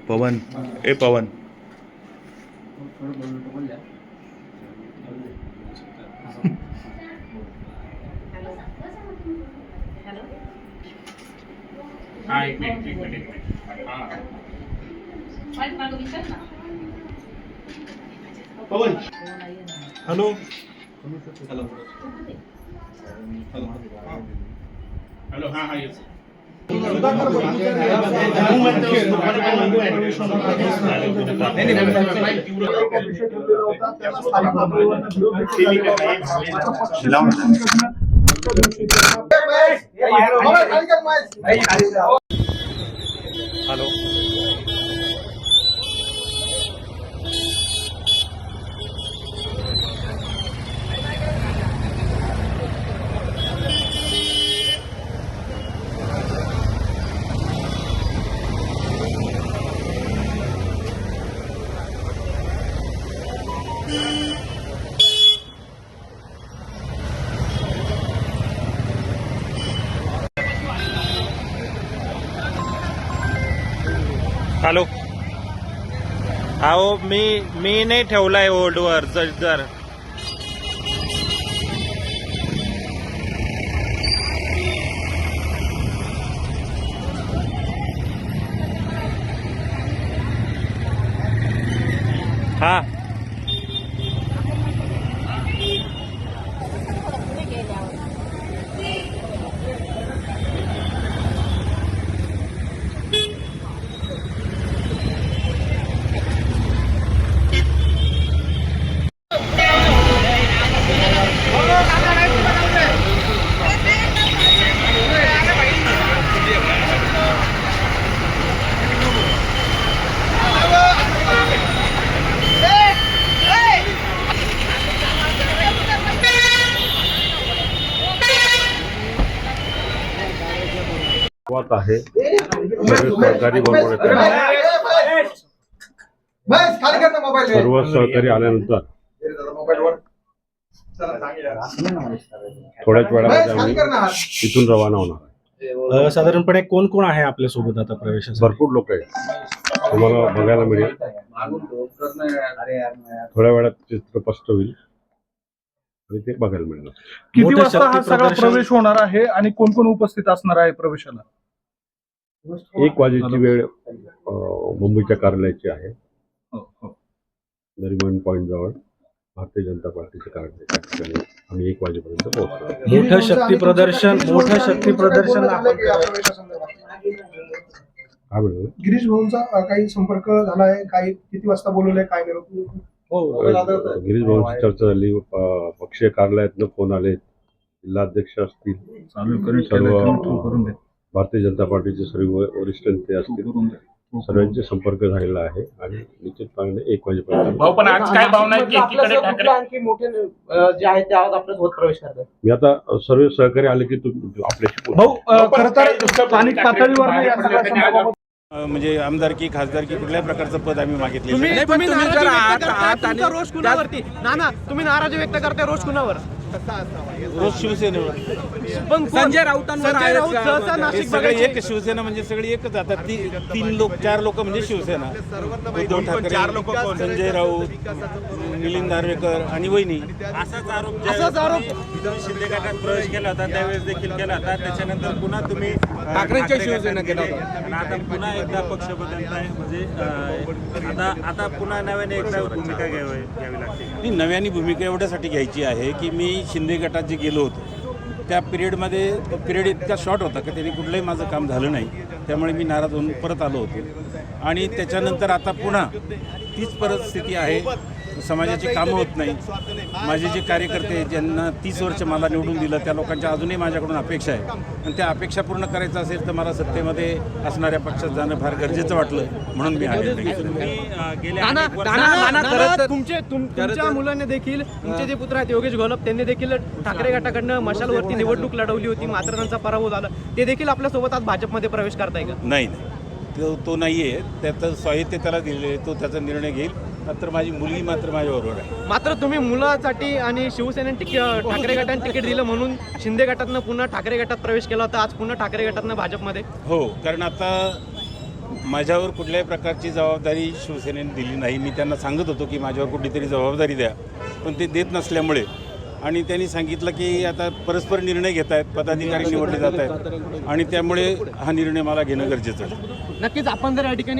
पवन ए पवन हाँ एक मिनट हाँ पवन हेलो हेलो हेलो हाँ हाँ यस हेलो हॅलो अहो मी नाही ठेवलाय होल्डवर जर हा आहे सहकारी सर्व सहकारी आल्यानंतर थोड्याच वेळामध्ये आम्ही तिथून रवाना होणार. साधारणपणे कोण कोण आहे आपल्या सोबत आता प्रवेशासाठी? भरपूर लोक आहेत, तुम्हाला बघायला मिळेल. थोड्या वेळात चित्र स्पष्ट होईल आणि ते बघायला मिळणार. किती वाजता हा सगळा प्रवेश होणार आहे आणि कोण कोण उपस्थित असणार आहे प्रवेशाला? 1 वाजेची वेळ मुंबईच्या कार्यालयाची आहे. नरिमन पॉइंट जवळ भारतीय जनता पार्टीचे कार्यालय आम्ही 1 वाजेपर्यंत पोहोचतो. मोठं शक्ती प्रदर्शन काय म्हणलं? गिरीश भाऊंचा काही संपर्क झालाय? काही किती वाजता बोलवलंय? काय गिरीश भाऊंची चर्चा झाली. पक्षीय कार्यालयातनं फोन आले, जिल्हाध्यक्ष असतील, सर्व भारतीय जनता पार्टीचे सर्व वरिष्ठ नेते असतील, सर्वांचे संपर्क झालेला आहे आणि निश्चितपणे 1 वाजेपर्यंत. भाऊ पण आज काय भावना आहे की एकीकडे ठाकरे आणखी मोठे जे आहेत ते आज आपल्या सोबत प्रवेश करतात? मी आता सर्व सहकारी आले की आपल्याशी भाऊ खरं तर स्थानिक पातळीवर या सगळ्या संदर्भात म्हणजे आमदारकी खासदारकी कुठल्याही प्रकारचं पद आम्ही मागितले तुम्ही रोष कुणावरती तुम्ही नाराजी व्यक्त करताय रोष कुणावर? रोज शिवसेनेवर. पण संजय राऊतांवर सगळे एक शिवसेना म्हणजे सगळी एकच. आता 4 लोक म्हणजे शिवसेना. उद्धव ठाकरे, संजय राऊत, मिलिंद नार्वेकर आणि वहिनी. असाच आरोप शिंदे गटात प्रवेश केला होता, त्यावेळेस देखील केला होता. त्याच्यानंतर पुन्हा तुम्ही ठाकरेंच्या शिवसेना केला होता आणि आता पुन्हा एकदा पक्ष बदलताय. म्हणजे आता पुन्हा नव्याने एकदा भूमिका घ्यावी लागते. नव्याने भूमिका एवढ्यासाठी घ्यायची आहे की मी शिंदे गटात जे गेलो होतो त्या पिरियड इतका शॉर्ट होता की त्यांनी कुठलंही माझं काम झालं नाही. त्यामुळे मी नाराज होऊन परत आलो होतो आणि त्याच्यानंतर आता पुन्हा तीच परिस्थिती आहे. समाजाची कामं होत नाही. माझे जे कार्यकर्ते ज्यांना 30 वर्ष मला निवडून दिलं त्या लोकांच्या अजूनही माझ्याकडून अपेक्षा आहे आणि त्या अपेक्षा पूर्ण करायचं असेल तर मला सत्तेमध्ये असणाऱ्या पक्षात जाणं फार गरजेचं वाटलं म्हणून मी तुमच्या मुलांनी देखील तुमचे जे पुत्र आहेत योगेश घोलप त्यांनी देखील ठाकरे गटाकडनं मशालवरती निवडणूक लढवली होती, मात्र त्यांचा पराभव झाला. ते देखील आपल्यासोबत आज भाजपमध्ये प्रवेश करताय का? नाही तो नाही आहे. त्याचं साहित्य त्याला दिलेलं आहे, तो त्याचा निर्णय घेईल. मात्र माझी मुलगी मात्र माझ्याबरोबर आहे. मात्र तुम्ही मुलासाठी आणि शिवसेनेने ठाकरे गटाने तिकीट दिलं म्हणून शिंदे गटातनं पुन्हा ठाकरे गटात प्रवेश केला होता. आज पुन्हा ठाकरे गटातनं भाजपमध्ये. हो, कारण आता माझ्यावर कुठल्याही प्रकारची जबाबदारी शिवसेनेने दिली नाही. मी त्यांना सांगत होतो की माझ्यावर कुठलीतरी जबाबदारी द्या, पण ते देत नसल्यामुळे आणि त्यांनी सांगितलं की आता परस्पर निर्णय घेत आहेत, पदाधिकारी निवडले जात आहेत आणि त्यामुळे हा निर्णय मला घेणं गरजेचं आहे. नक्कीच आपण जर या ठिकाणी